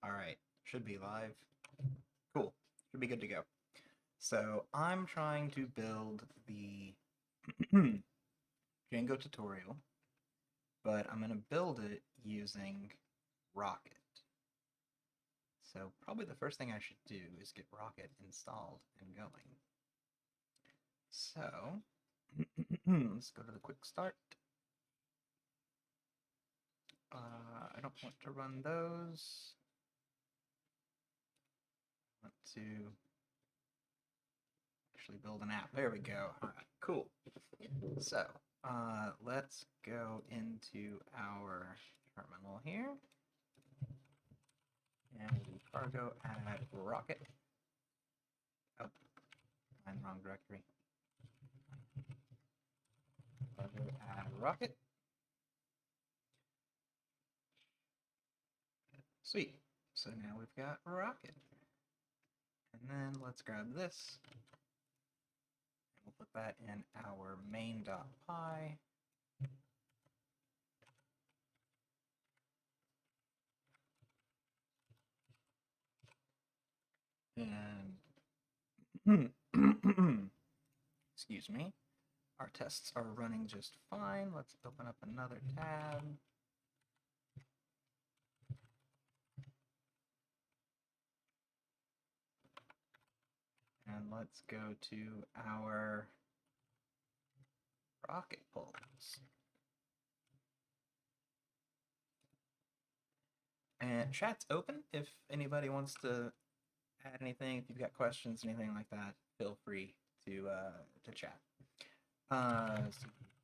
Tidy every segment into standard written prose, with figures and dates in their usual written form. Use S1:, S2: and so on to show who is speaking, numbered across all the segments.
S1: Alright, should be live. Cool, should be good to go. So I'm trying to build the Django tutorial, but I'm going to build it using Rocket. So probably the first thing I should do is get Rocket installed and going. So let's go to the quick start. I don't want to run those. I want to actually build an app. There we go. All right, cool. So let's go into our terminal here and do cargo add rocket. Oh, I'm in the wrong directory. Cargo add rocket. Sweet. So now we've got rocket. And then let's grab this. And we'll put that in our main.py. And excuse me, our tests are running just fine. Let's open up another tab. And let's go to our rocket polls. And chat's open if anybody wants to add anything. If you've got questions, anything like that, feel free to chat.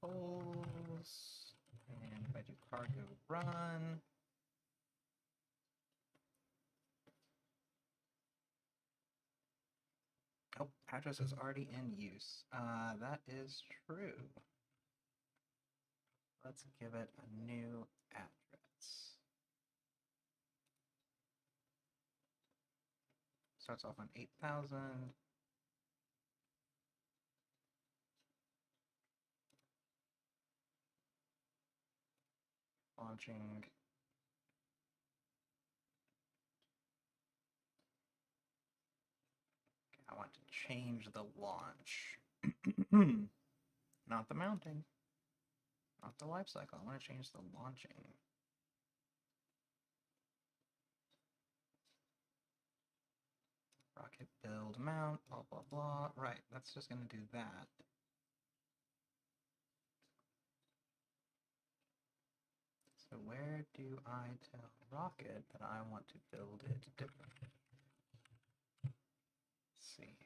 S1: Polls, and if I do cargo run, oh, address is already in use. That is true. Let's give it a new address. Starts off on 8,000. Launching. I want to change the launch. Not the mounting. Not the life cycle. I want to change the launching. Rocket build mount, blah, blah, blah. Right, that's just going to do that. So where do I tell Rocket that I want to build it different? Let's see.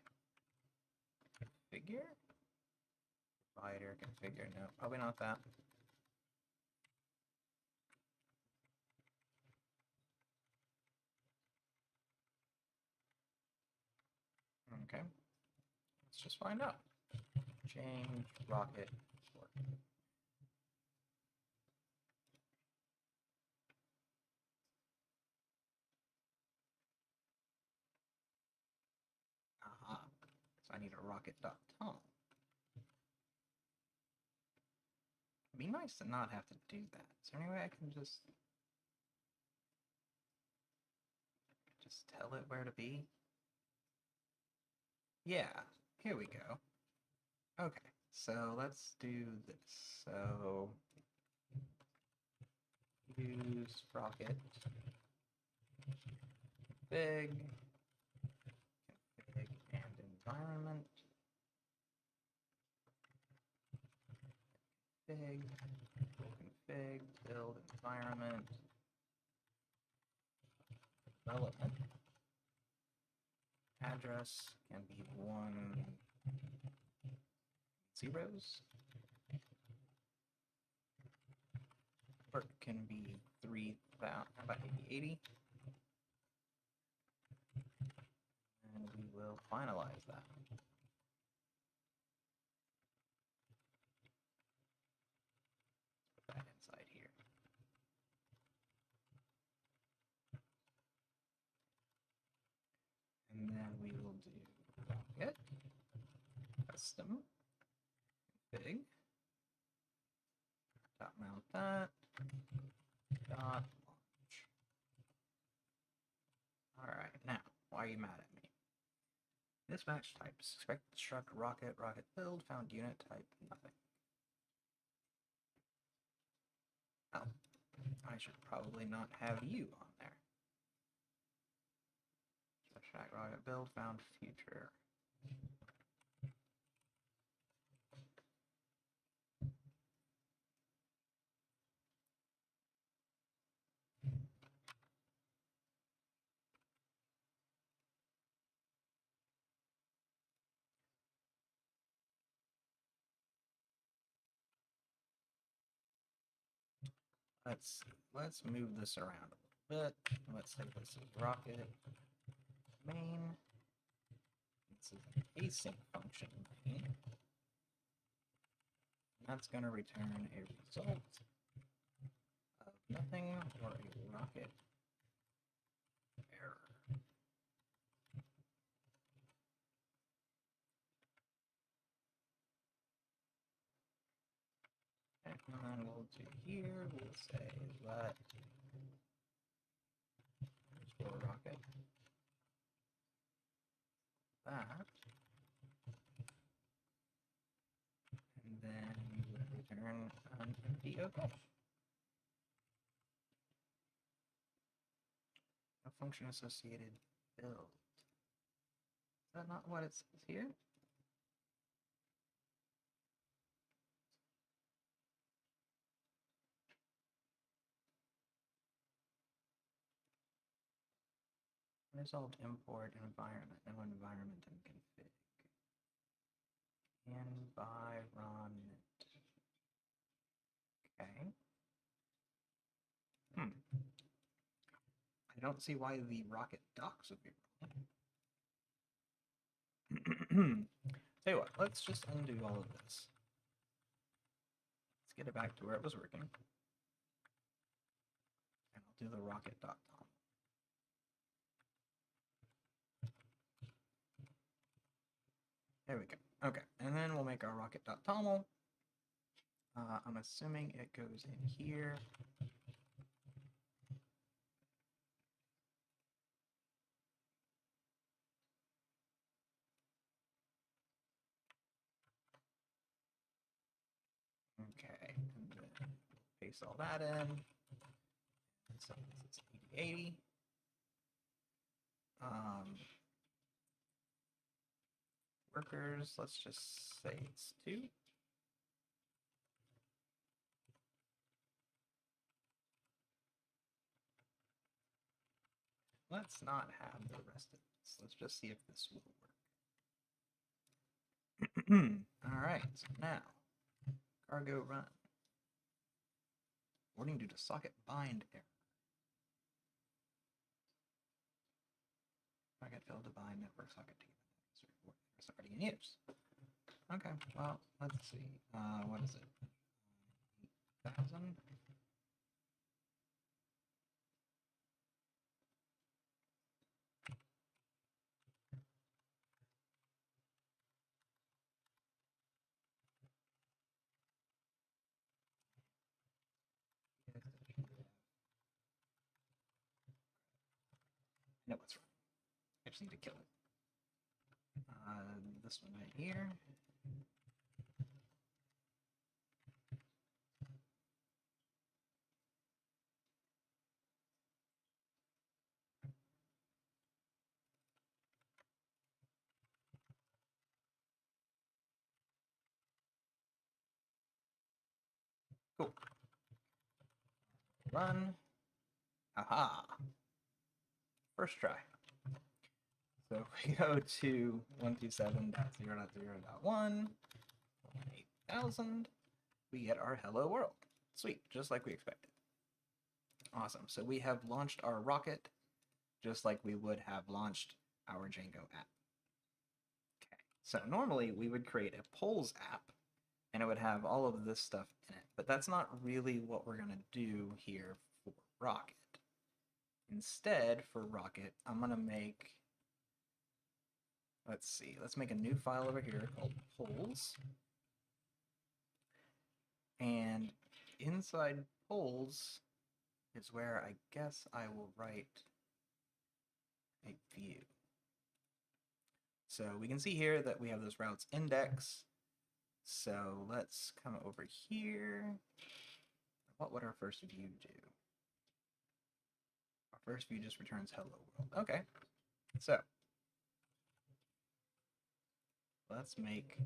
S1: Configure? Provider, configure. No, probably not that. Okay. Let's just find out. Change Rocket port. Aha. So I need a rocket.tom. It'd be nice to not have to do that. Is there any way I can just tell it where to be? Yeah, here we go. Okay, so let's do this. So use rocket config and environment config build environment development address can be 10. Port can be 3,000. How about 80? And we will finalize that. Put that inside here. And then we will do rocket custom config dot mount that dot launch. you mad at me? This match type, expect struct rocket, rocket build, found unit type, nothing. Oh, I should probably not have you on there. Struct rocket build, found future. Let's move this around a little bit. Let's say this is rocket main. This is an async function main. That's going to return a result of nothing or a rocket error. And then we'll do here, we'll say let underscore rocket that, and then we would return an empty OK. A function associated build. Is that not what it says here? Result import environment, no environment and config. Environment. Okay. I don't see why the rocket docs would be wrong. Tell you what, let's just undo all of this. Let's get it back to where it was working. And I'll do the rocket.tom. There we go. Okay, and then we'll make our rocket.toml. I'm assuming it goes in here. Okay, and then paste all that in. So it's 8080. Workers, let's just say it's 2. Let's not have the rest of this. Let's just see if this will work. All right, so now cargo run. Warning due to socket bind error. Socket failed to bind network socket together. It's already in use. Okay, well, let's see. What is it? 8,000. No, it's wrong. I just need to kill it. This one right here. Cool. Run. Aha. First try. So if we go to 127.0.0.1, 8,000, we get our hello world. Sweet, just like we expected. Awesome. So we have launched our rocket just like we would have launched our Django app. Okay. So normally we would create a polls app and it would have all of this stuff in it, but that's not really what we're going to do here for rocket. Instead, for rocket, I'm going to make, let's see, let's make a new file over here called polls. And inside polls is where I guess I will write a view. So we can see here that we have this routes index. So let's come over here. What would our first view do? Our first view just returns hello world. Okay, so let's make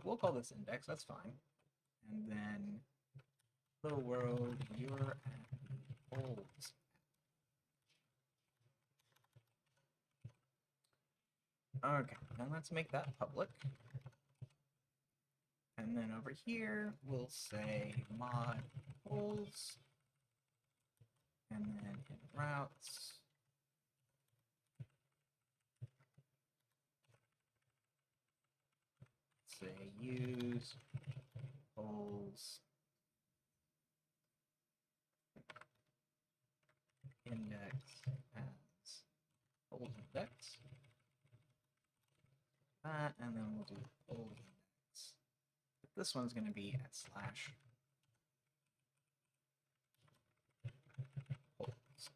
S1: we'll call this index, that's fine. And then hello world, you're at polls. Okay, then let's make that public. And then over here, we'll say mod polls. And then in routes, say use polls index as polls index. That, and then we'll do polls index. But this one's going to be at slash polls.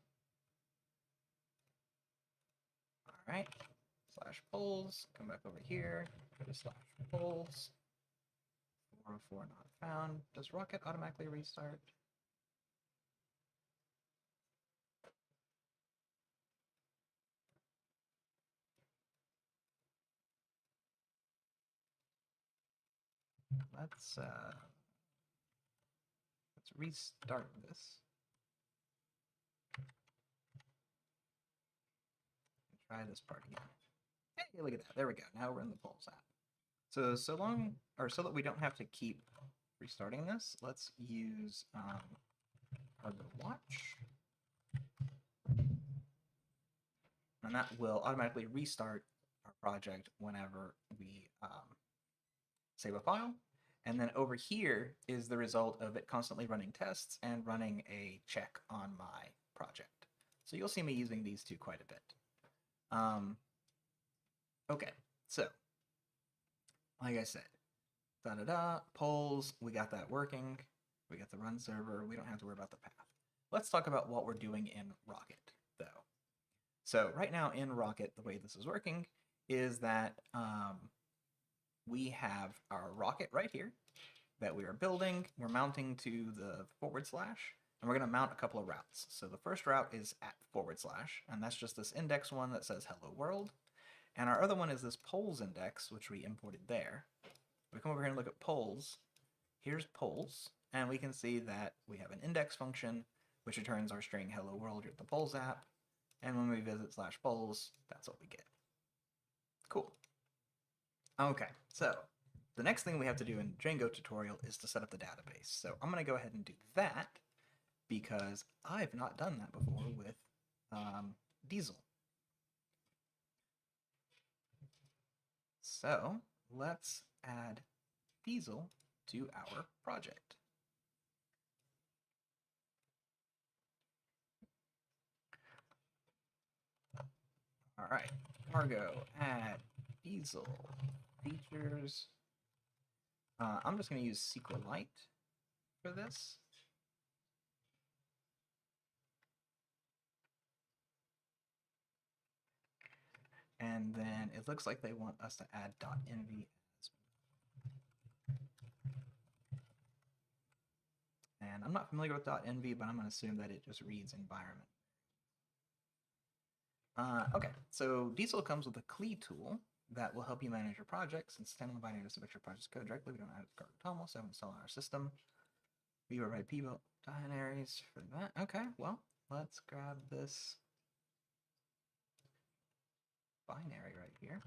S1: All right, slash polls. Come back over here. Go to slash polls. 404 not found. Does Rocket automatically restart? Let's restart this. Try this part again. Hey, look at that. There we go. Now we're in the polls app. So so that we don't have to keep restarting this, let's use Cargo Watch. And that will automatically restart our project whenever we save a file. And then over here is the result of it constantly running tests and running a check on my project. So you'll see me using these two quite a bit. Okay, so like I said, polls, we got that working. We got the run server. We don't have to worry about the path. Let's talk about what we're doing in Rocket, though. So right now in Rocket, the way this is working is that we have our rocket right here that we are building. We're mounting to the /, and we're going to mount a couple of routes. So the first route is at /, and that's just this index one that says hello world. And our other one is this polls index, which we imported there. We come over here and look at polls. Here's polls, and we can see that we have an index function, which returns our string hello world at the polls app. And when we visit /polls, that's what we get. Cool. Okay, so the next thing we have to do in Django tutorial is to set up the database. So I'm going to go ahead and do that because I've not done that before with Diesel. So let's add Diesel to our project. All right, cargo add Diesel features. I'm just going to use SQLite for this. And then it looks like they want us to add .env as well. And I'm not familiar with .env, but I'm going to assume that it just reads environment. Okay, so Diesel comes with a CLI tool that will help you manage your projects and standalone binaries to your project's code directly. We don't have Cargo Toml, so I haven't installed on our system. We override pbuilt binaries for that. Okay, well, let's grab this binary right here.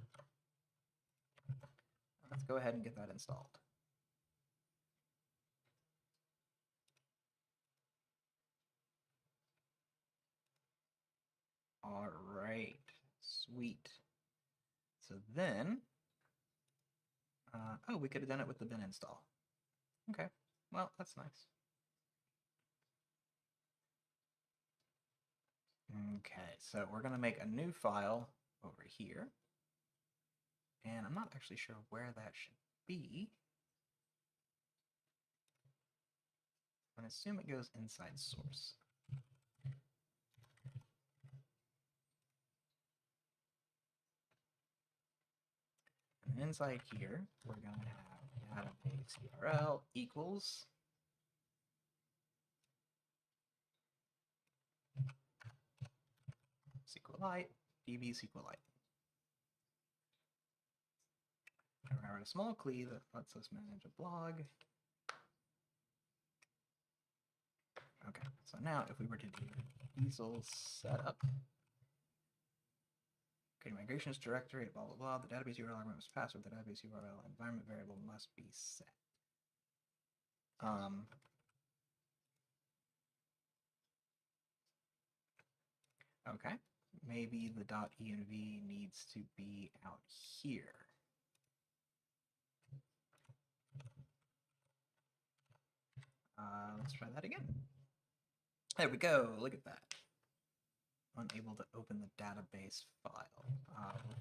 S1: Let's go ahead and get that installed. All right, sweet. So then, oh, we could have done it with the bin install. Okay, well, that's nice. Okay, so we're going to make a new file over here. And I'm not actually sure where that should be. assume it goes inside source. And inside here, we're going to have database URL equals SQLite, db SQLite. And we're going to write a small CLI that lets us manage a blog. Okay, so now if we were to do diesel setup, create migrations directory, blah, blah, blah, the database URL argument must pass with the database URL environment variable must be set. Okay, maybe the .env needs to be out here. Let's try that again. There we go, look at that. Unable to open the database file.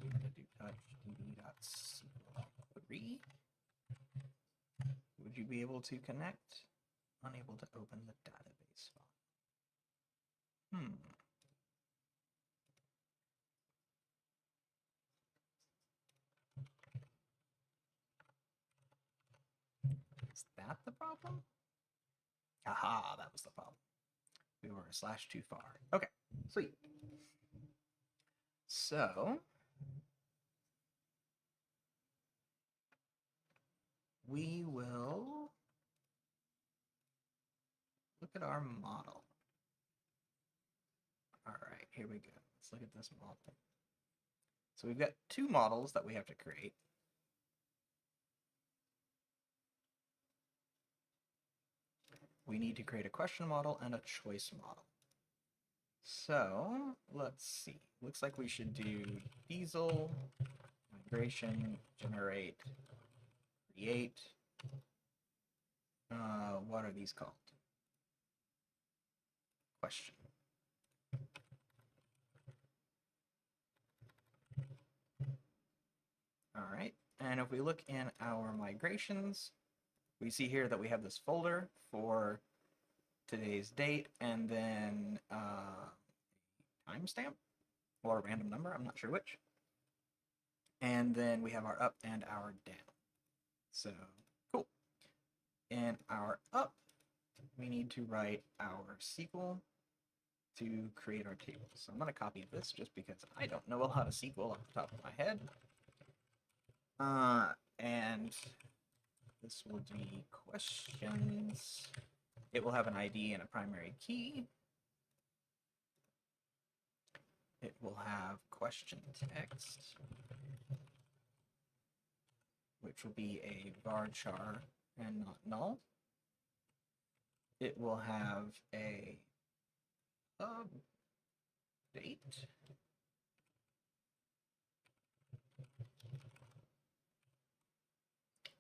S1: We're going to do .db.SQL3. Would you be able to connect? Unable to open the database file. Is that the problem? Aha, that was the problem. We were a slash too far. Okay, sweet. So we will look at our model. All right, here we go. Let's look at this model. So we've got two models that we have to create. We need to create a question model and a choice model. So let's see. Looks like we should do diesel, migration, generate, create. What are these called? Question. All right, and if we look in our migrations, we see here that we have this folder for today's date and then timestamp or a random number, I'm not sure which. And then we have our up and our down. So cool. In our up, we need to write our SQL to create our table. So I'm going to copy this just because I don't know a lot of SQL off the top of my head. And this will be questions. It will have an ID and a primary key. It will have question text, which will be a varchar and not null. It will have a date.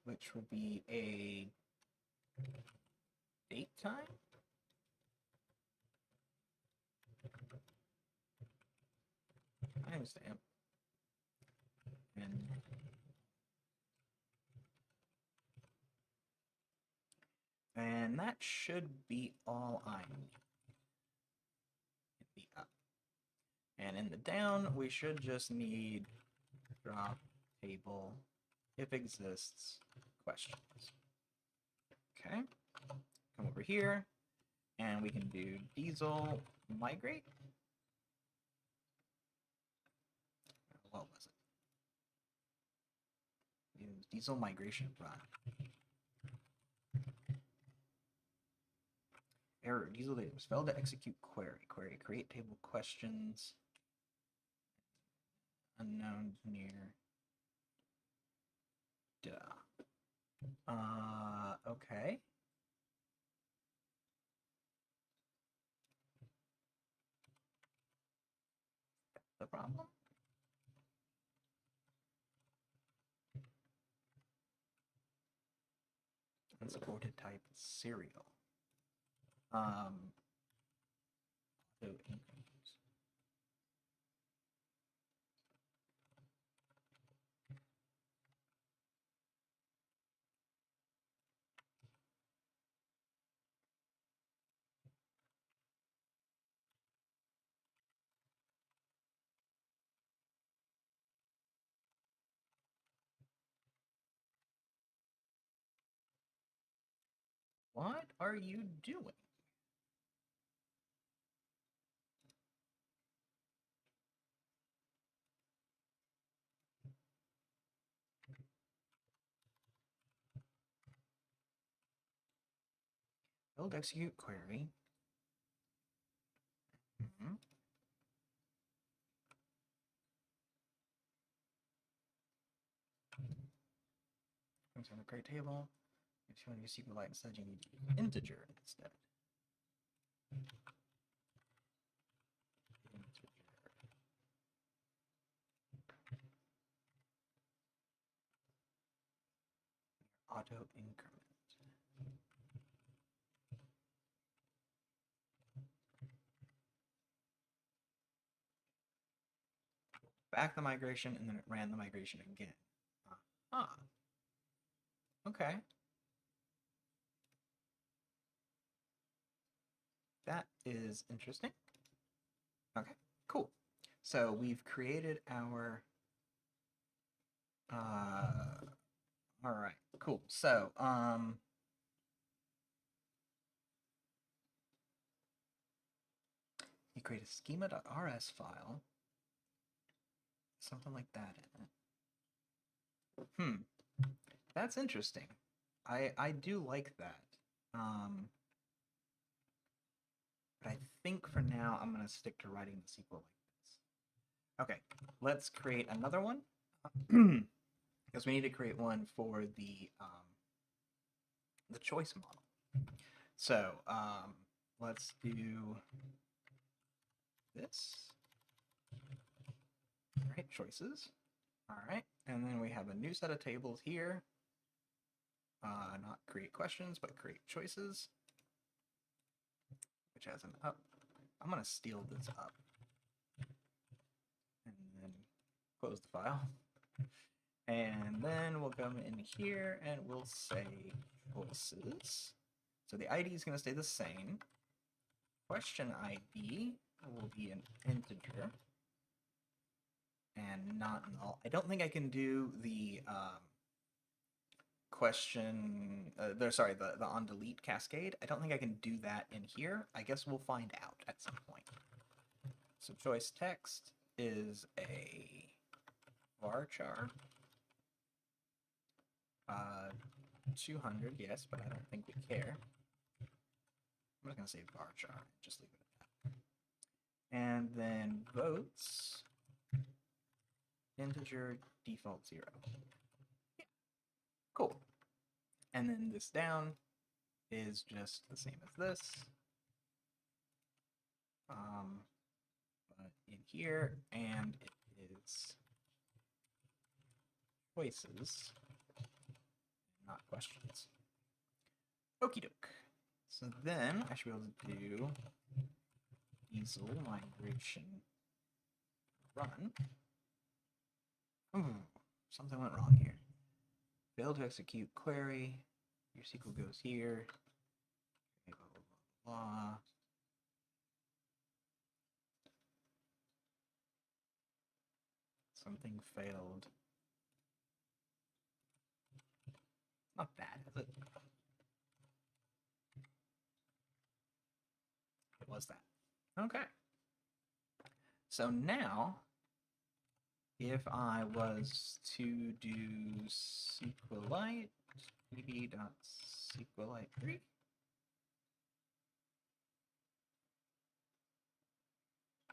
S1: Which will be a date time. Timestamp. And that should be all I need. In the up. And in the down, we should just need drop table if exists questions. Okay, come over here and we can do diesel migrate. What was it? It was diesel migration run. Error, diesel data was failed to execute query. Query, create table questions. Unknown near. Duh. Okay. The problem? Unsupported type serial. So What are you doing? Build execute query. It's on a create table. If you want to use SQLite instead, you need to use integer instead. Integer. Auto increment. Back the migration, and then it ran the migration again. Okay. That is interesting. Okay, cool. So we've created our all right, cool. So you create a schema.rs file, something like that in it. That's interesting. I do like that. But I think for now I'm gonna stick to writing the SQL like this. Okay, let's create another one. Because we need to create one for the choice model. So let's do this. All right, choices. All right, and then we have a new set of tables here. Not create questions, but create choices, which has an up. I'm gonna steal this up and then close the file. And then we'll come in here and we'll say choices. So the ID is going to stay the same. Question ID will be an integer and not null. I don't think I can do the question, the on delete cascade. I don't think I can do that in here. I guess we'll find out at some point. So choice text is a varchar. 200, yes, but I don't think we care. I'm just going to say varchar, just leave it at that. And then votes, integer, default 0. Yeah. Cool. And then this down is just the same as this. But in here, and it is choices, not questions. Okie doke. So then I should be able to do easel migration run. Ooh, something went wrong here. Failed to execute query. Your SQL goes here. Blah, blah, blah. Something failed. Not bad, is it? It was that. Okay. So now, if I was to do SQLite, db.sqlite3,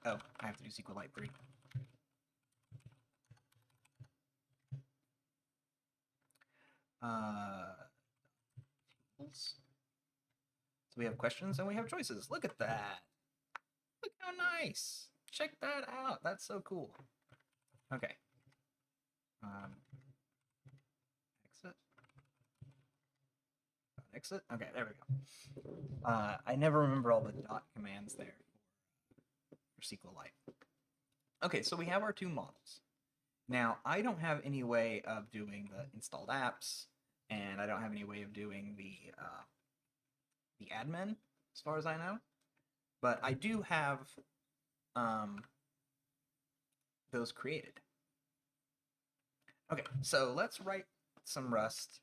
S1: oh, I have to do SQLite 3. So we have questions and we have choices. Look at that. Look how nice. Check that out. That's so cool. Okay. Exit. Exit. Okay, there we go. I never remember all the dot commands there for SQLite. Okay, so we have our two models. Now, I don't have any way of doing the installed apps, and I don't have any way of doing the admin, as far as I know. But I do have those created. Okay, so let's write some Rust.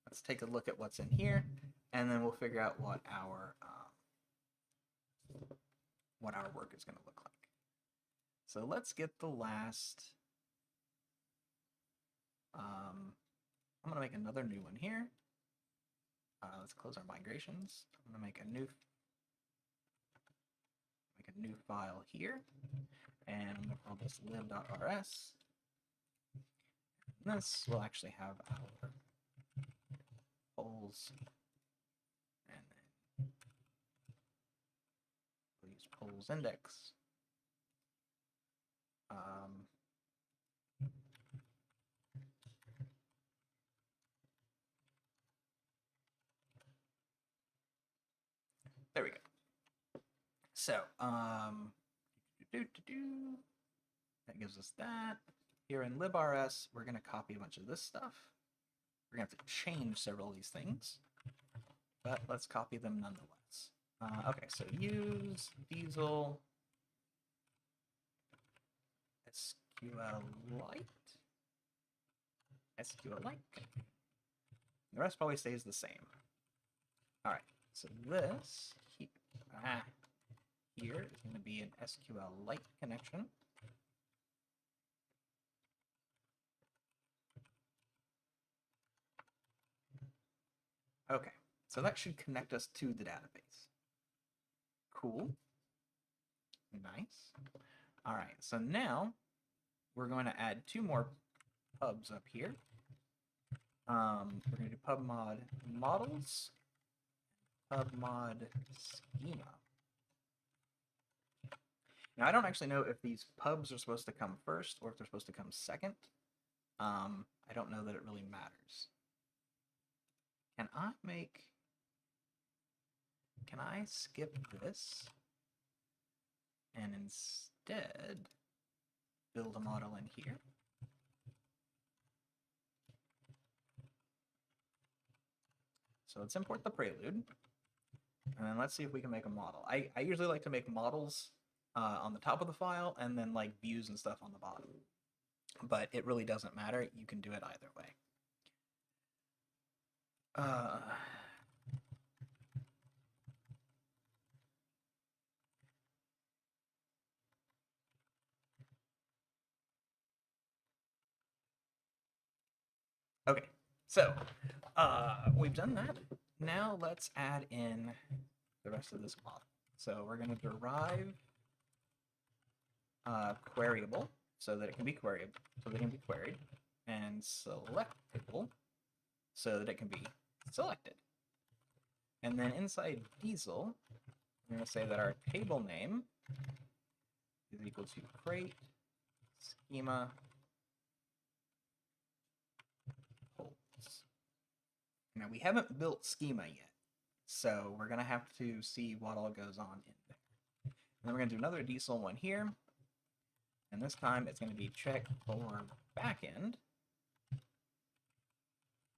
S1: Let's take a look at what's in here, and then we'll figure out what our work is going to look like. So let's get the last. I'm going to make another new one here. Let's close our migrations. I'm going to make a new file here, and I'm going to call this lib.rs. And this will actually have our polls, and then we'll use polls index. There we go. So, that gives us that. Here in librs, we're going to copy a bunch of this stuff. We're going to have to change several of these things, but let's copy them nonetheless. Okay, so use diesel SQLite. The rest probably stays the same. All right, so this here is going to be an SQLite connection. Okay, so that should connect us to the database. Cool. Nice. All right, so now we're going to add 2 more pubs up here. We're going to do pubmod models, pubmod schema. Now, I don't actually know if these pubs are supposed to come first or if they're supposed to come second. I don't know that it really matters. Can I skip this and instead build a model in here? So let's import the prelude, and then let's see if we can make a model. I usually like to make models on the top of the file and then like views and stuff on the bottom. But it really doesn't matter. You can do it either way. Okay, so we've done that. Now let's add in the rest of this model. So we're going to derive queryable so that it can be queried, and selectable so that it can be selected. And then inside diesel, I'm going to say that our table name is equal to crate schema polls. Now we haven't built schema yet, so we're going to have to see what all goes on in there. And then we're going to do another diesel one here, and this time it's going to be check for backend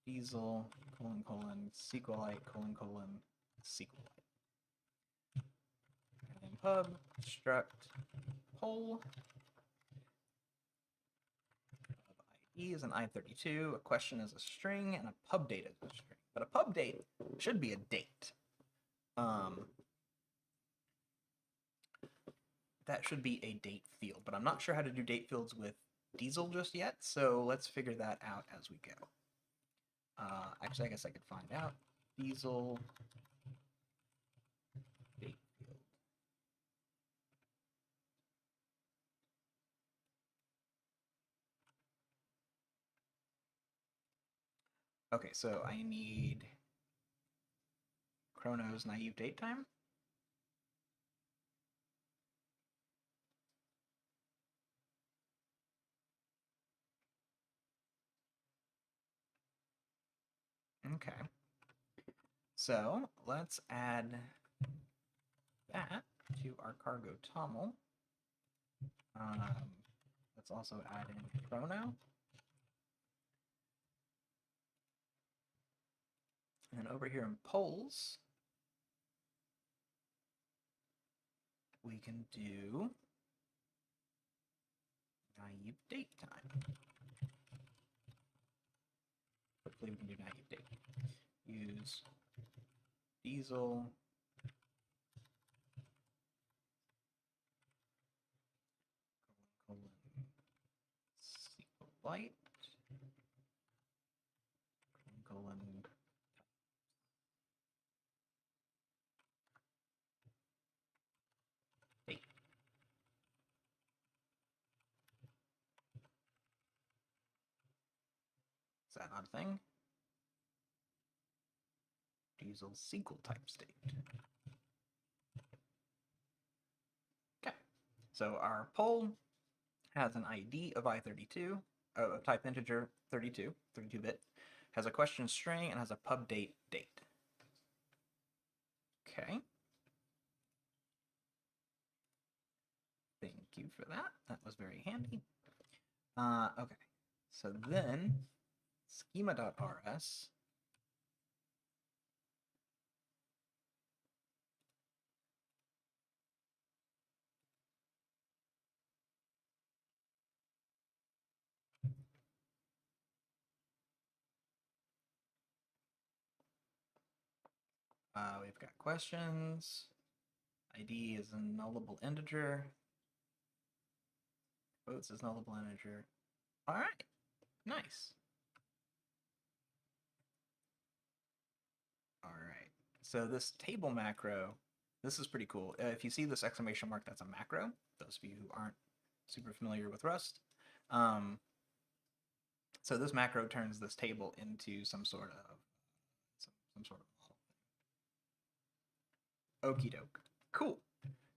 S1: diesel : SQLite : SQLite. And then pub struct poll. ID is an I32, a question is a string, and a pub date is a string. But a pub date should be a date. That should be a date field, but I'm not sure how to do date fields with diesel just yet, so let's figure that out as we go. Actually, I guess I could find out. Diesel date field. Okay, so I need Chrono's naive date time. Okay. So let's add that to our cargo toml. Let's also add in chrono. And over here in polls, we can do naive date time. Hopefully we can do naive date. use diesel SQLite colon date. Is that not a thing? Diesel SQL type state. Okay, so our poll has an ID of I32, type integer 32, 32-bit, has a question string, and has a pub date date. Okay. Thank you for that. That was very handy. Okay, so then schema.rs we've got questions. ID is a nullable integer. Votes is nullable integer. All right, nice. All right, so this table macro, this is pretty cool. If you see this exclamation mark, that's a macro. Those of you who aren't super familiar with Rust. So this macro turns this table into some sort of model. Okie doke. Cool.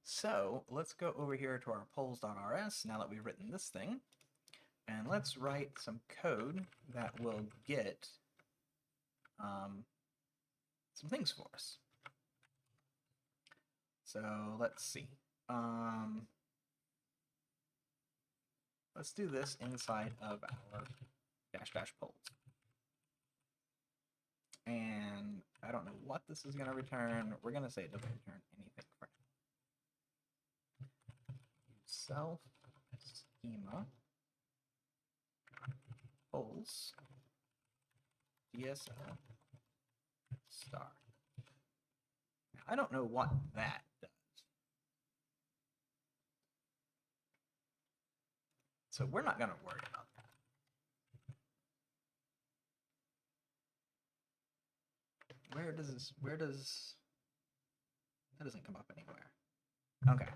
S1: So let's go over here to our polls.rs now that we've written this thing, and let's write some code that will get some things for us. So let's see. Let's do this inside of our -- polls. And I don't know what this is going to return. We're going to say it doesn't return anything for now. Self schema polls DSL star. Now, I don't know what that does. So we're not going to worry about that. Where does that doesn't come up anywhere. Okay.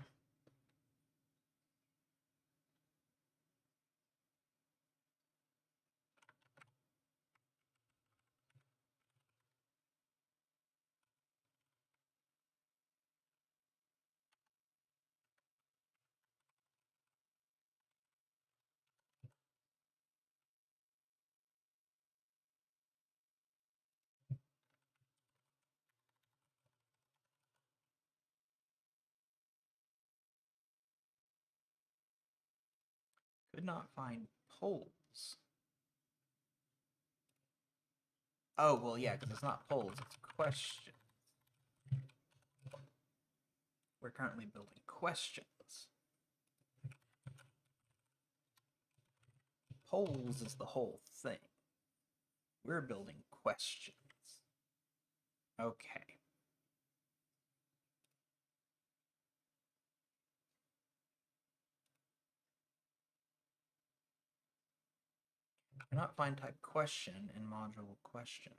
S1: Could not find polls. Oh, well, yeah, because it's not polls, it's questions. We're currently building questions. Polls is the whole thing. We're building questions. Okay. Cannot find type question in module questions.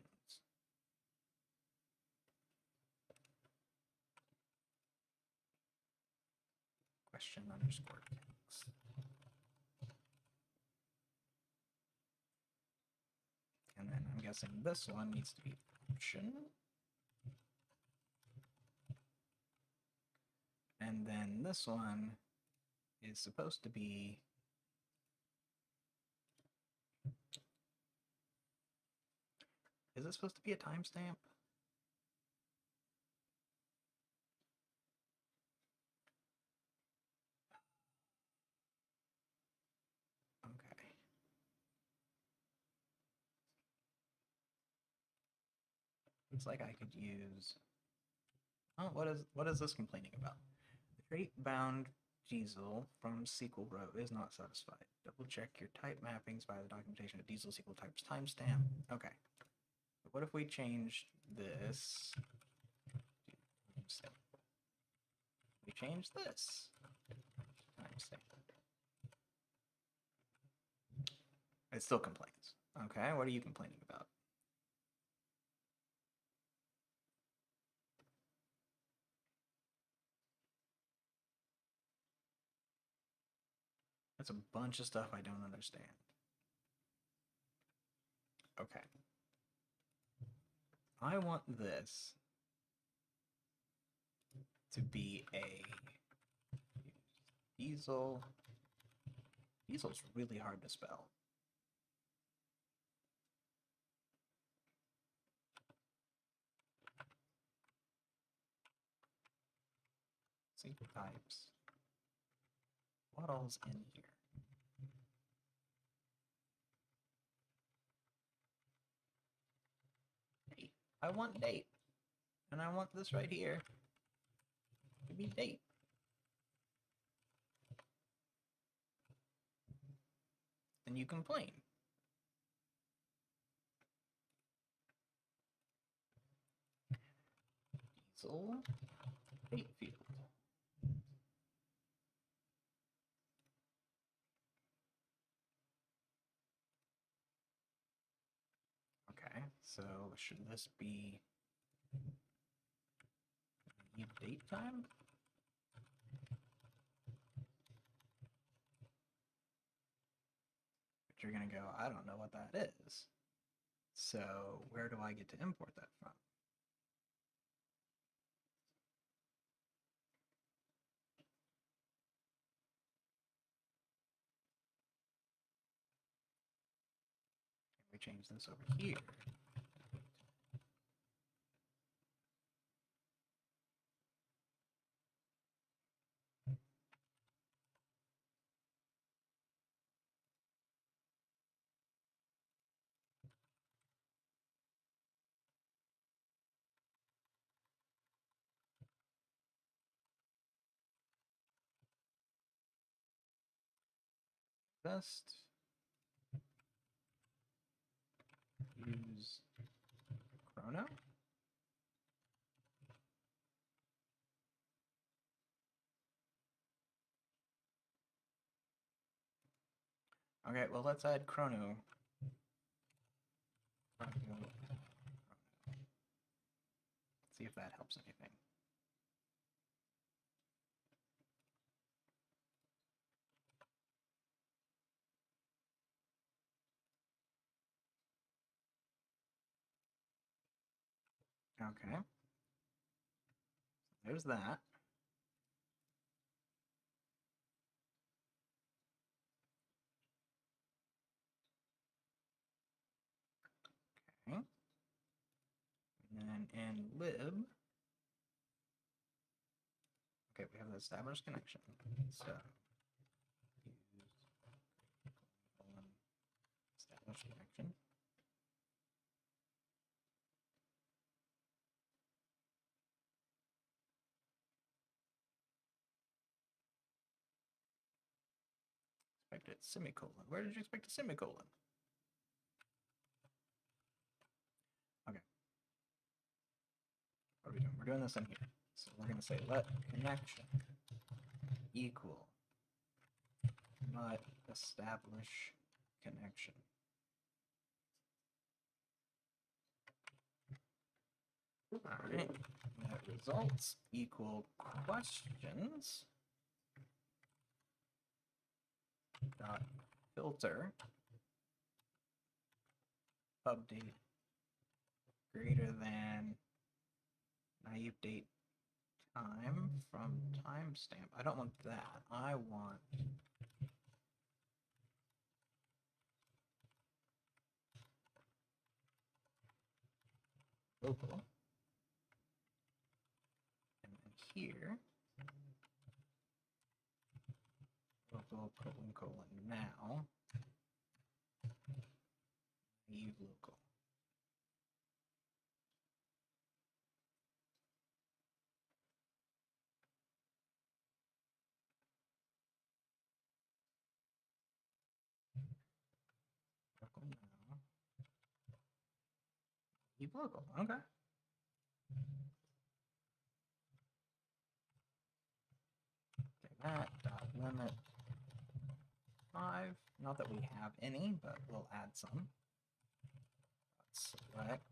S1: Question underscore text. And then I'm guessing this one needs to be option. And then this one is supposed to be is it supposed to be a timestamp? Okay. Looks like I could use. Oh, what is this complaining about? The trait bound diesel from SQL row is not satisfied. Double check your type mappings by the documentation of diesel SQL types timestamp. Okay. What if we change this? We change this. It still complains. Okay, what are you complaining about? That's a bunch of stuff I don't understand. Okay. I want this to be a diesel. Diesel's really hard to spell. Sync types. What all's in here? Date. I want date. And I want this right here to be date. Then you complain. Diesel date field. Okay, so should this be date time? But you're gonna go, I don't know what that is. So where do I get to import that from? We change this over here. Best use chrono. Okay, well, let's add chrono. See if that helps anything. Okay. There's that. Okay. And then in lib, okay, we have the established connection. So use established connection. Expected semicolon. Where did you expect a semicolon? Okay. What are we doing? We're doing this in here. So we're going to say let connection equal let establish connection. All right. That results equal questions dot filter update greater than naive date time from timestamp. I don't want that. I want local. And then here, local colon now, naive local. Local now, Keep local. Okay. Okay, that dot limit 5. Not that we have any, but we'll add some. Let's select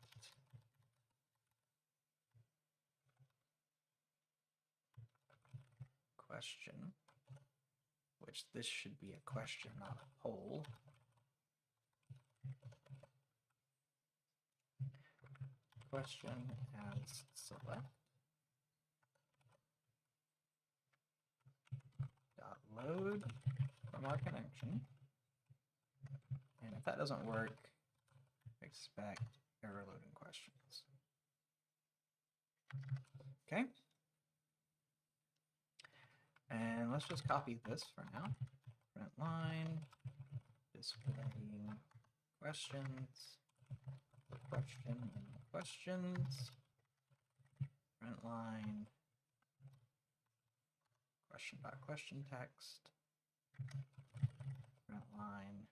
S1: question, which this should be a question, not a poll. Question as select. Dot load from our connection. And if that doesn't work, expect error loading questions. Okay. And let's just copy this for now. Print line, displaying questions, question in questions, print line, question.question text, print line,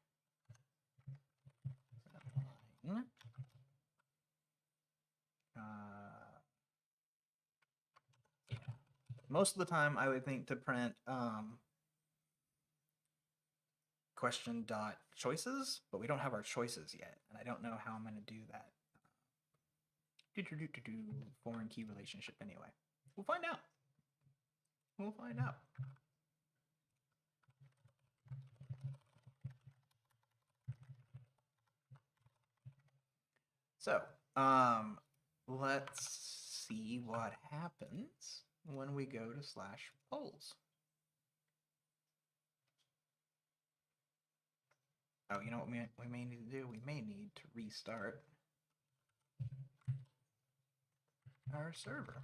S1: yeah. Most of the time I would think to print question dot choices, but we don't have our choices yet, and I don't know how I'm going to do that. Foreign key relationship anyway. We'll find out. We'll find out. So, let's see what happens when we go to /polls. Oh, you know what we may need to do? We may need to restart our server.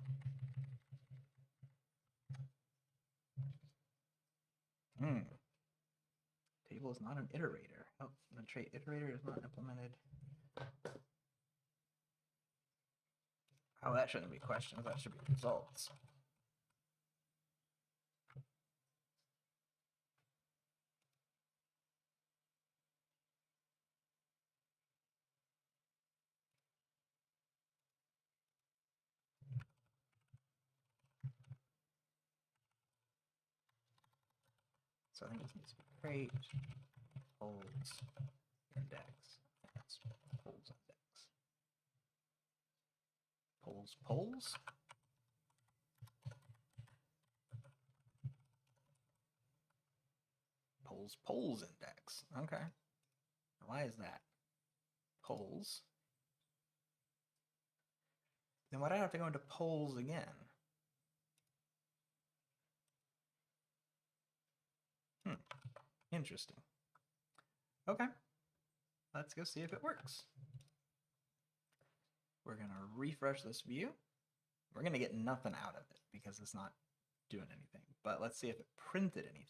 S1: Table is not an iterator. Oh, the trait iterator is not implemented. Oh, that shouldn't be questions. That should be results. So I think this needs to be create polls index. That's polls index. Polls. Polls index. Okay. Why is that? Polls. Then why do I have to go into polls again? Interesting. Okay. Let's go see if it works. We're going to refresh this view. We're going to get nothing out of it because it's not doing anything. But let's see if it printed anything.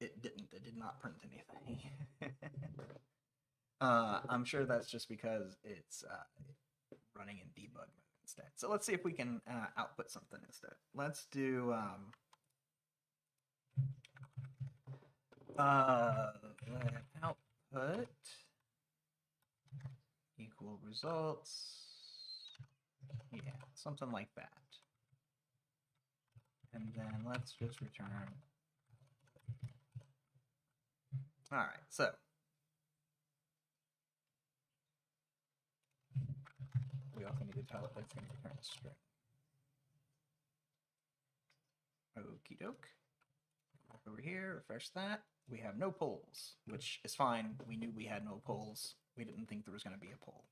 S1: It didn't. It did not print anything. I'm sure that's just because it's running in debug mode instead. So let's see if we can output something instead. Let's do output equal results. Yeah, something like that. And then let's just return. All right, so we also need to tell it that it's going to return a string. Okie doke. Back over here, refresh that. We have no polls, which is fine. We knew we had no polls. We didn't think there was going to be a poll.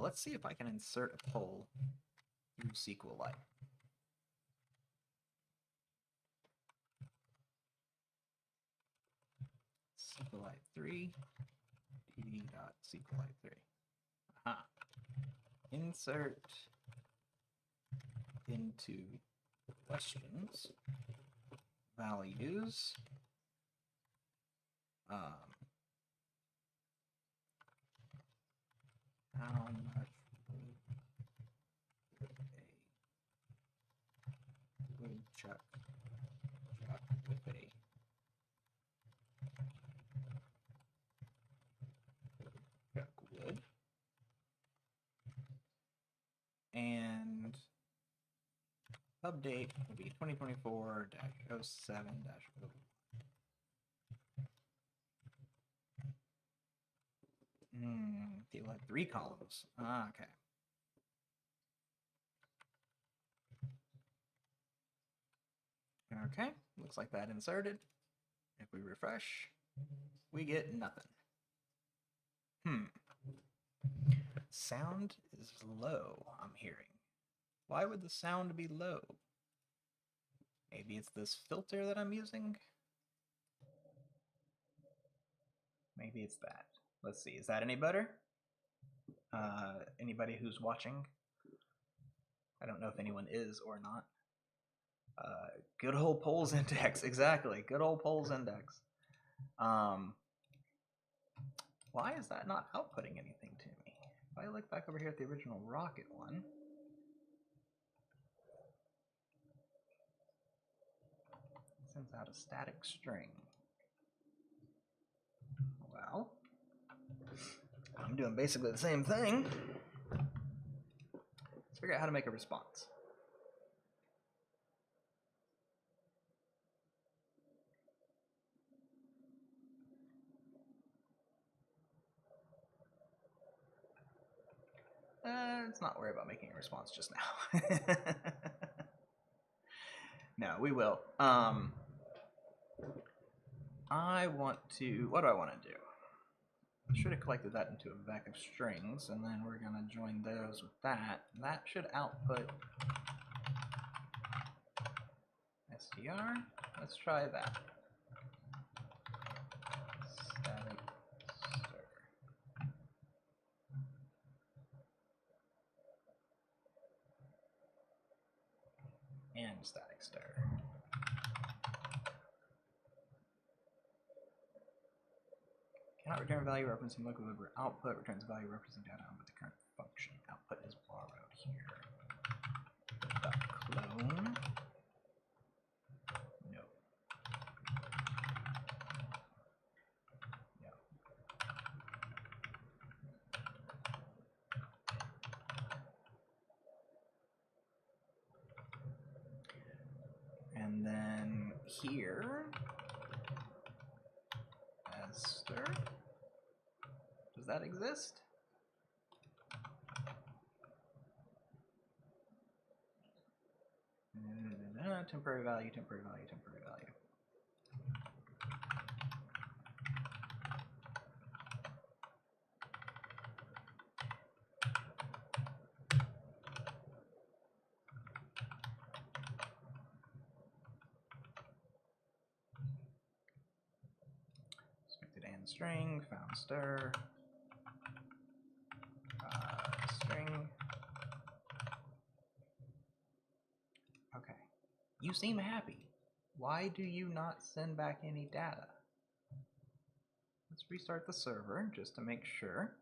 S1: Let's see if I can insert a poll through SQLite. SQLite 3, dd.SQLite 3. Aha. Insert into questions values how much woodchuck with a update will be 2024-07-0. You'll have 3 columns. Ah, okay. Okay, looks like that inserted. If we refresh, we get nothing. Sound is low, I'm hearing. Why would the sound be low? Maybe it's this filter that I'm using? Maybe it's that. Let's see, is that any better? Anybody who's watching? I don't know if anyone is or not. Good old polls index, exactly. Good old polls index. Why is that not outputting anything to me? If I look back over here at the original Rocket one, it sends out a static string. Well, I'm doing basically the same thing. Let's figure out how to make a response. Let's not worry about making a response just now. No, we will. I want to, what do I want to do? I should have collected that into a vec of strings, and then we're going to join those with that. That should output str. Let's try that. Static stir. And static stir. Cannot return value referencing local library output, returns value referencing data output the current function. Output is borrowed here. Clone. No. No. And then here, as stir. Does that exist? Temporary value, temporary value, temporary value. Expected and string, found stir. String. Okay. You seem happy. Why do you not send back any data? Let's restart the server just to make sure.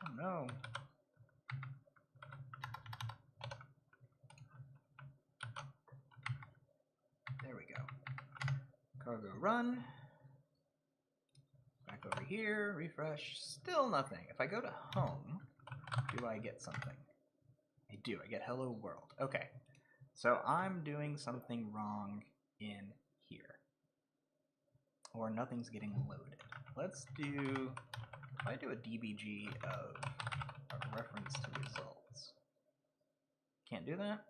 S1: Oh no. There we go. Cargo run. Back over here, refresh, still nothing. If I go to home, do I get something? I do, I get hello world. Okay, so I'm doing something wrong in here. Or nothing's getting loaded. Let's do, if I do a dbg of a reference to results. Can't do that?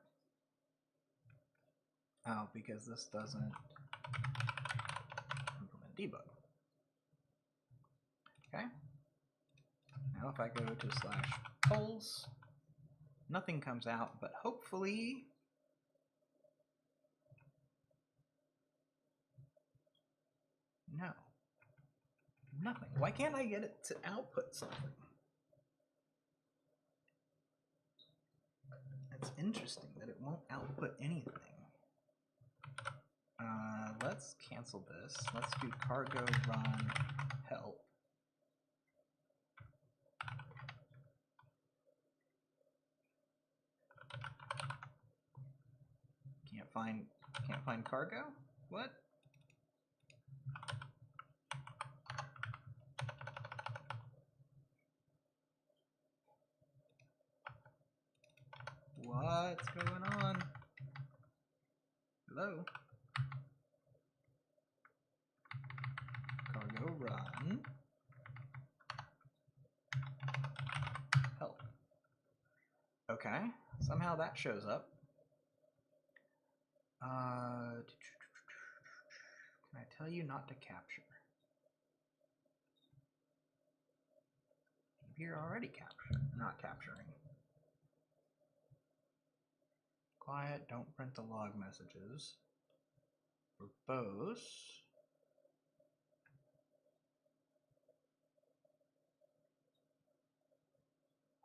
S1: Oh, because this doesn't implement debug. Okay. Now if I go to /polls, nothing comes out, but hopefully no. Nothing. Why can't I get it to output something? It's interesting that it won't output anything. Let's cancel this. Let's do cargo run help. Can't find cargo? What? Hello. Cargo run. Help. Okay, somehow that shows up. Can I tell you not to capture? Maybe you're already not capturing. Quiet, don't print the log messages. Verbose.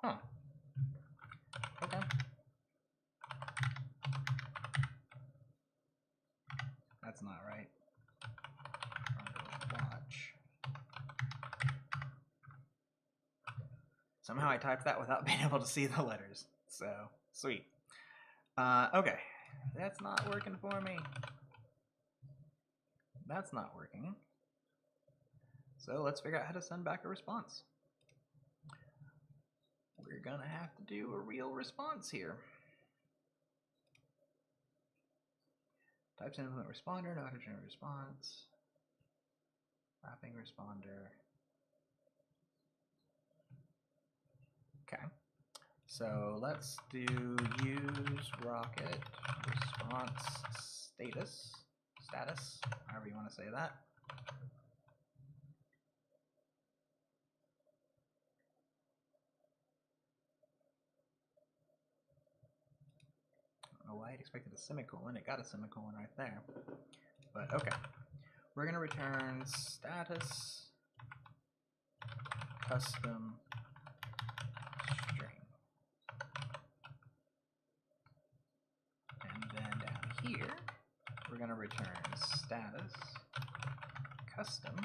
S1: Huh. Okay. That's not right. Watch. Somehow I typed that without being able to see the letters. So, sweet. Okay. That's not working for me. That's not working. So let's figure out how to send back a response. We're gonna have to do a real response here. Types in implement responder, no auto-generate response. Wrapping responder. Okay. So let's do use rocket response status, however you want to say that. I don't know why it expected a semicolon. It got a semicolon right there. But okay. We're going to return status custom string. And then down here, we're going to return status custom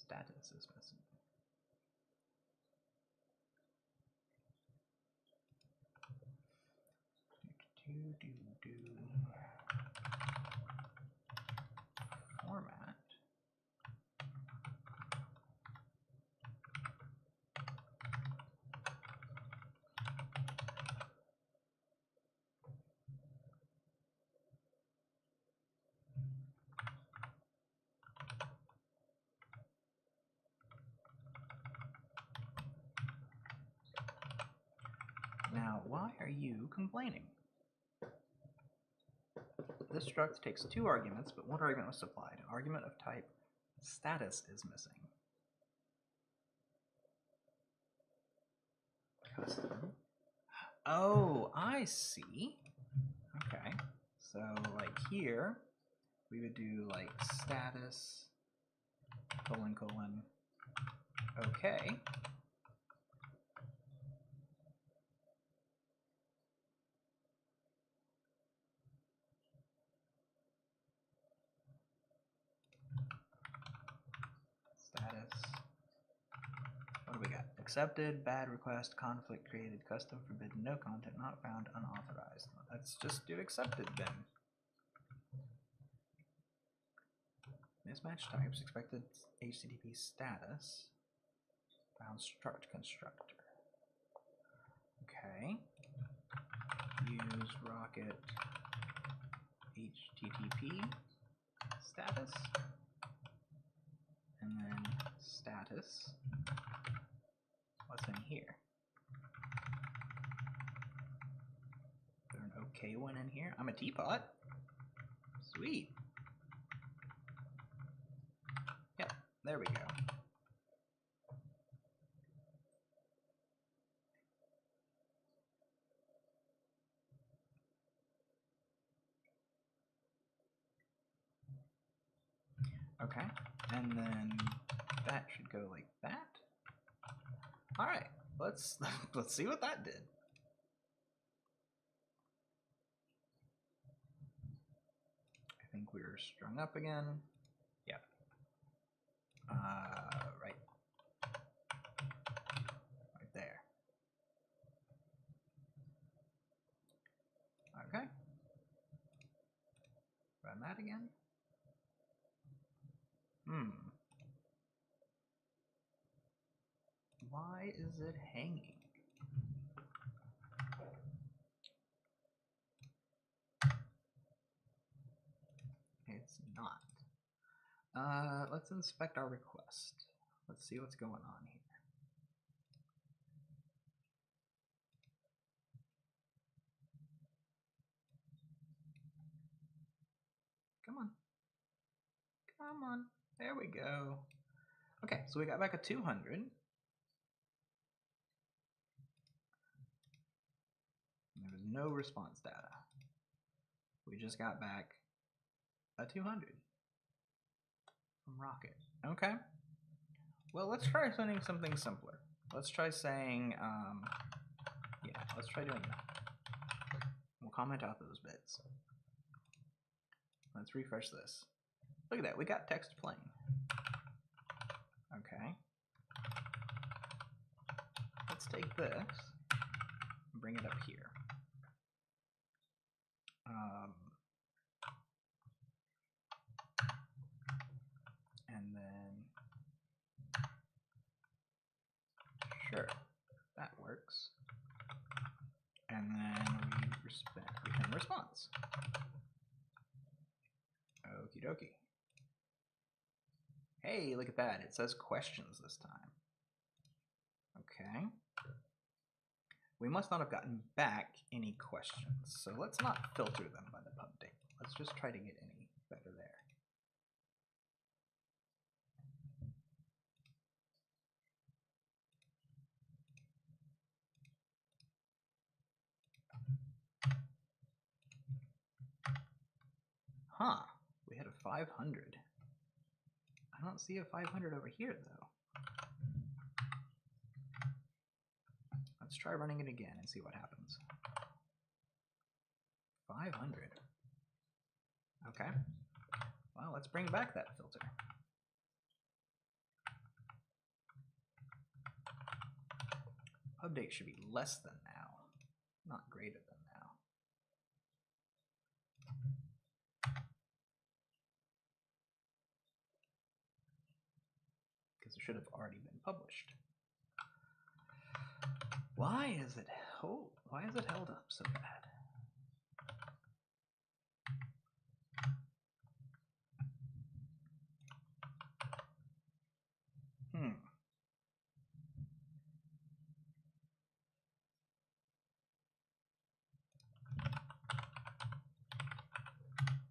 S1: status is missing. Format. Now, why are you complaining? This struct takes 2 arguments, but one argument was supplied. An argument of type status is missing. Custom. Oh, I see. Okay. So, like here, we would do like status, : okay. Status. What do we got? Accepted, bad request, conflict created, custom, forbidden, no content, not found, unauthorized. Let's just do accepted then. Mismatch types, expected HTTP status, found struct constructor. Okay. Use rocket HTTP status, and then status. What's in here? Is there an okay one in here? I'm a teapot. Sweet. Yep, there we go. Okay, and then that should go like that. All right, let's see what that did. I think we're strung up again. Yep. Right there. Okay. Run that again. Why is it hanging? It's not. Let's inspect our request. Let's see what's going on here. Come on. Come on. There we go. Okay, so we got back a 200. There was no response data. We just got back a 200 from Rocket. Okay. Well, let's try sending something simpler. Let's try saying, yeah, let's try doing that. We'll comment out those bits. Let's refresh this. Look at that, we got text playing. Okay. Let's take this and bring it up here. And then, sure, that works. And then we return response. Okie dokie. Hey, look at that. It says questions this time. Okay. We must not have gotten back any questions, so let's not filter them by the pub date. Let's just try to get any better there. Huh, we had a 500. I don't see a 500 over here, though. Let's try running it again and see what happens. 500. Okay. Well, let's bring back that filter. Update should be less than now, not greater than now. Because it should have already been published. Why is it held up so bad?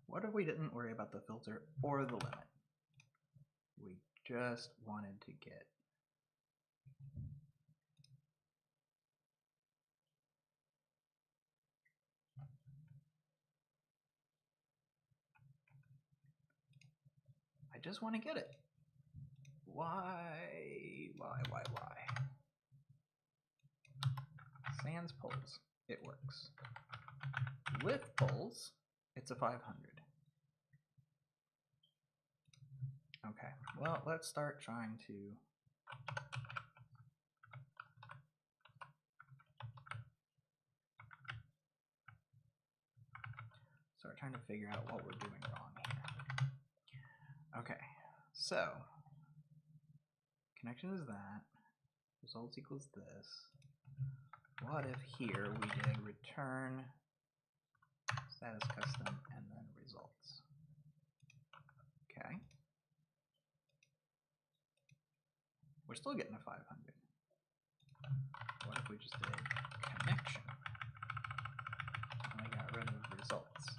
S1: What if we didn't worry about the filter or the limit? We just wanted to get I just want to get it. Why? Sans polls, it works. With polls, it's a 500. Okay, well, let's start trying to figure out what we're doing wrong here. Okay, so connection is that, results equals this. What if here we did return status custom and then results? Okay. We're still getting a 500. What if we just did connection and we got rid of results?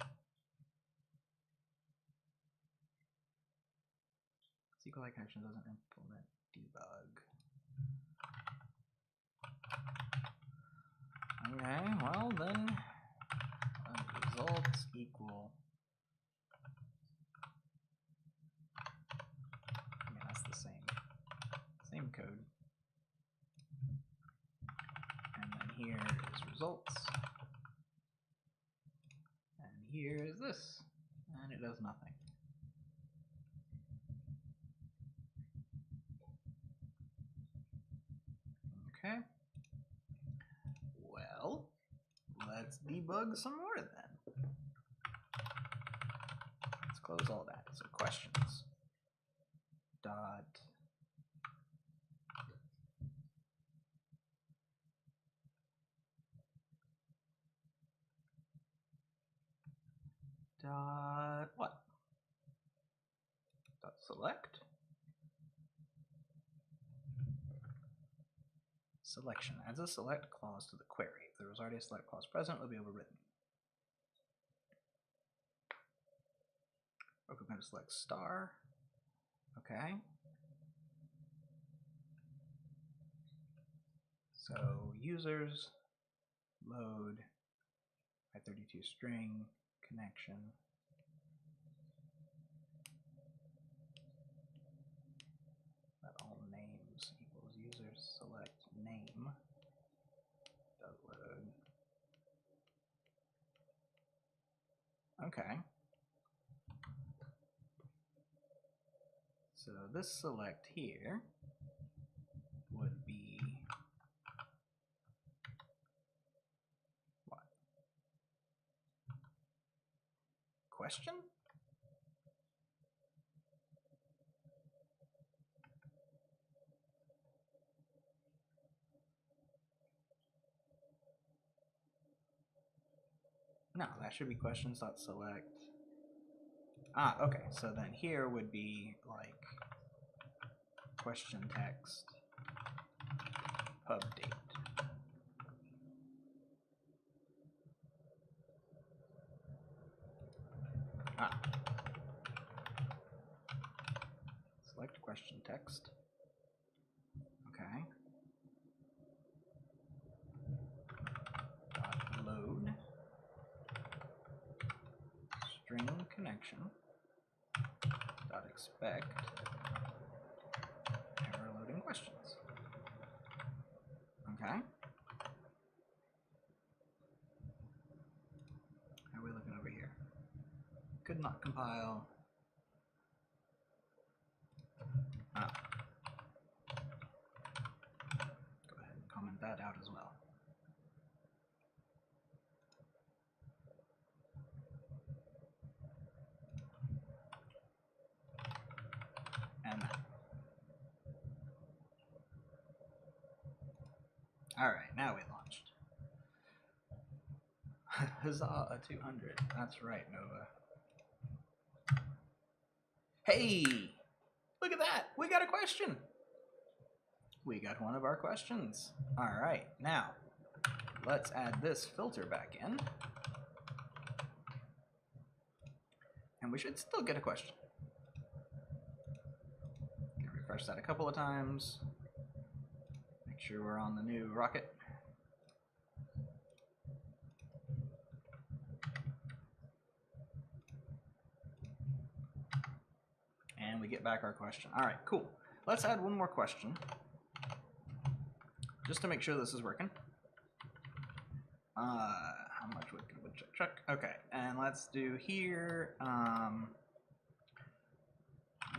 S1: SQLite connection doesn't implement debug. Okay, well then results equal, I mean that's the same code. And then here is results. And here is this. And it does nothing. Okay. Well, let's debug some more then. close all that. So questions dot what? Dot select selection adds a select clause to the query. If there was already a select clause present, it will be overwritten. We're going to select star. Okay. So users load I32 string connection. Let all names equals users select name. Does load. Okay. So this select here would be what? Question? No, that should be questions.select. Ah, okay. So then here would be like question text pub date. Ah. Select question text. Okay. Dot load string connection dot expect error loading questions. Okay. How are we looking over here? Could not compile. Ah. Go ahead and comment that out as well. And that. All right, now we launched. Huzzah, a 200. That's right, Nova. Hey, look at that. We got a question. We got one of our questions. All right, now let's add this filter back in. And we should still get a question. Refresh that a couple of times. Make sure we're on the new rocket. And we get back our question. All right, cool. Let's add one more question just to make sure this is working. How much would check? Okay, and let's do here.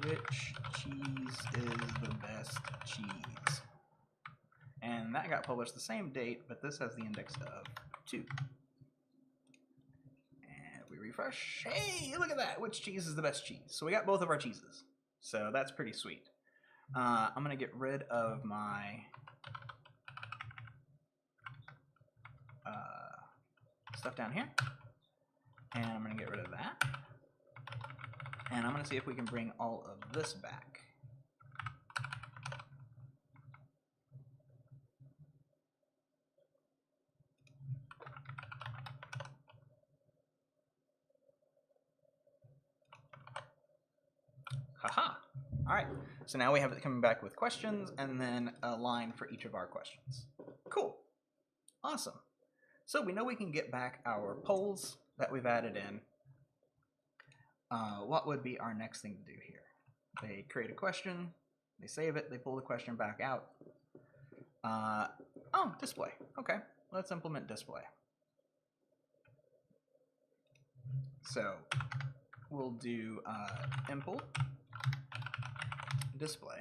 S1: Which cheese is the best cheese? And that got published the same date, but this has the index of 2. And we refresh. Hey, look at that. Which cheese is the best cheese? So we got both of our cheeses. So that's pretty sweet. I'm going to get rid of my stuff down here. And I'm going to get rid of that. And I'm going to see if we can bring all of this back. Haha. All right. So now we have it coming back with questions and then a line for each of our questions. Cool. Awesome. So we know we can get back our polls that we've added in. What would be our next thing to do here? They create a question, they save it, they pull the question back out. Oh, display. Okay, let's implement display. So we'll do impl display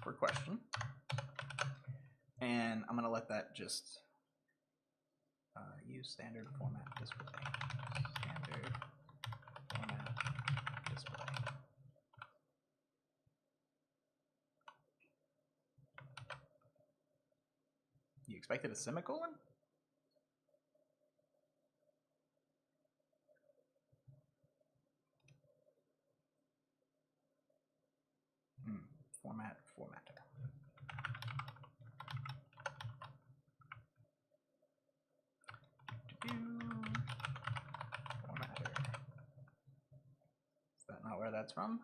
S1: for question. And I'm going to let that just use standard format display. Standard format expected a semicolon? Format, formatter. Formatter. Is that not where that's from?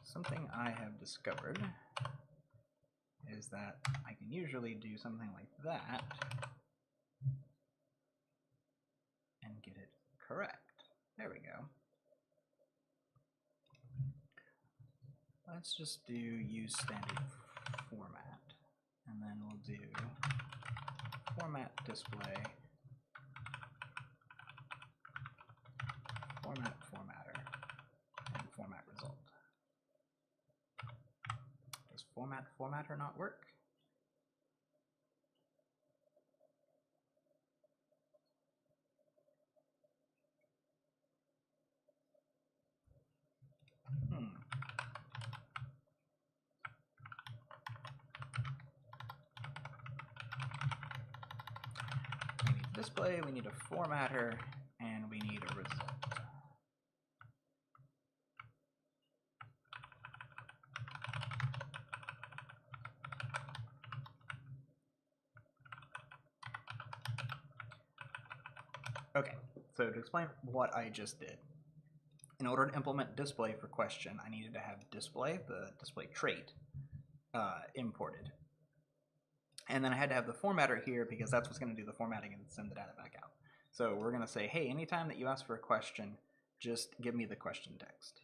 S1: Something I have discovered is that I can usually do something like that and get it correct. There we go. Let's just do use standard format, and then we'll do format display, format formatter, and format result. Does format formatter not work? We need display, we need a formatter, and we need a result. Okay, so to explain what I just did, in order to implement display for question, I needed to have display, the display trait, imported. And then I had to have the formatter here because that's what's going to do the formatting and send the data back out. So we're going to say, hey, anytime that you ask for a question, just give me the question text.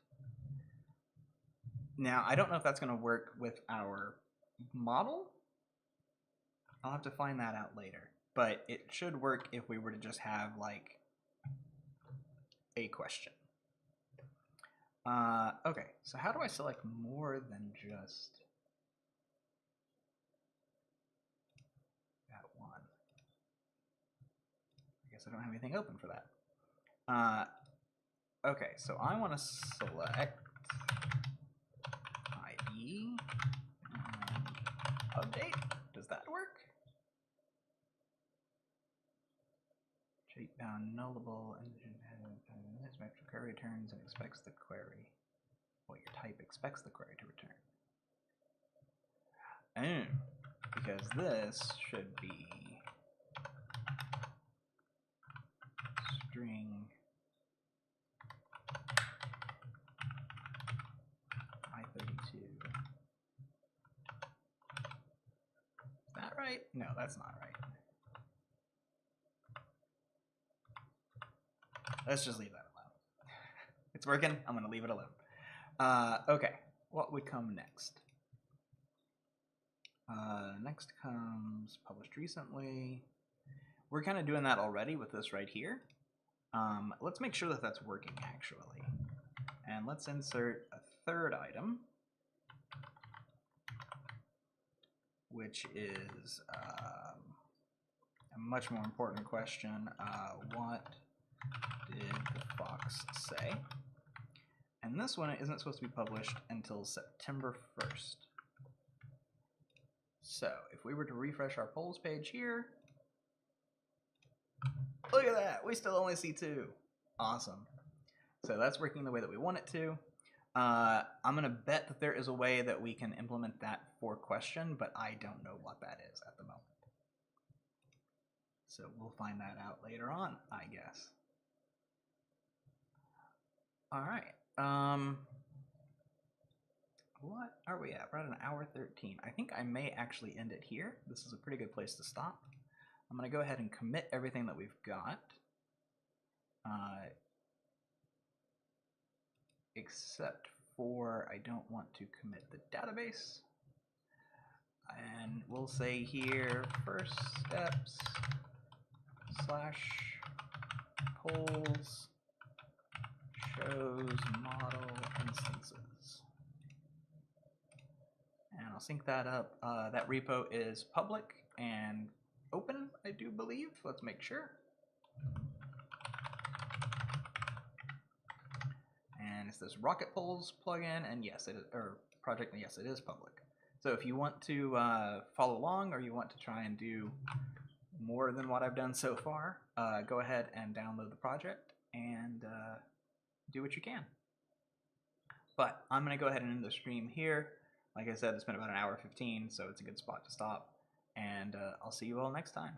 S1: Now, I don't know if that's going to work with our model. I'll have to find that out later. But it should work if we were to just have, like, a question. Okay, so how do I select more than just that one? I guess I don't have anything open for that. Okay, so I want to select ID and update. Does that work? Bound nullable and this metric query returns and expects the query. Well, your type expects the query to return. Because this should be string I32. Is that right? No, that's not right. Let's just leave that alone. It's working. I'm going to leave it alone. Okay, what would come next? Next comes published recently. We're kind of doing that already with this right here. Let's make sure that that's working, actually. And let's insert a third item, which is a much more important question. What did the fox say? And this one isn't supposed to be published until September 1st. So if we were to refresh our polls page here, look at that, we still only see 2. Awesome. So that's working the way that we want it to. I'm gonna bet that there is a way that we can implement that for question, but I don't know what that is at the moment. So we'll find that out later on, I guess. All right. What are we at? We're at an hour 13. I think I may actually end it here. This is a pretty good place to stop. I'm going to go ahead and commit everything that we've got. Except for I don't want to commit the database. And we'll say here first steps / Polls shows model instances. And I'll sync that up. That repo is public and open, I do believe. Let's make sure. And it's this Rocket Polls plugin, and yes, it is, or project, and yes, it is public. So if you want to follow along, or you want to try and do more than what I've done so far, go ahead and download the project and do what you can. But I'm going to go ahead and end the stream here. Like I said, it's been about an hour 15, so it's a good spot to stop. And I'll see you all next time.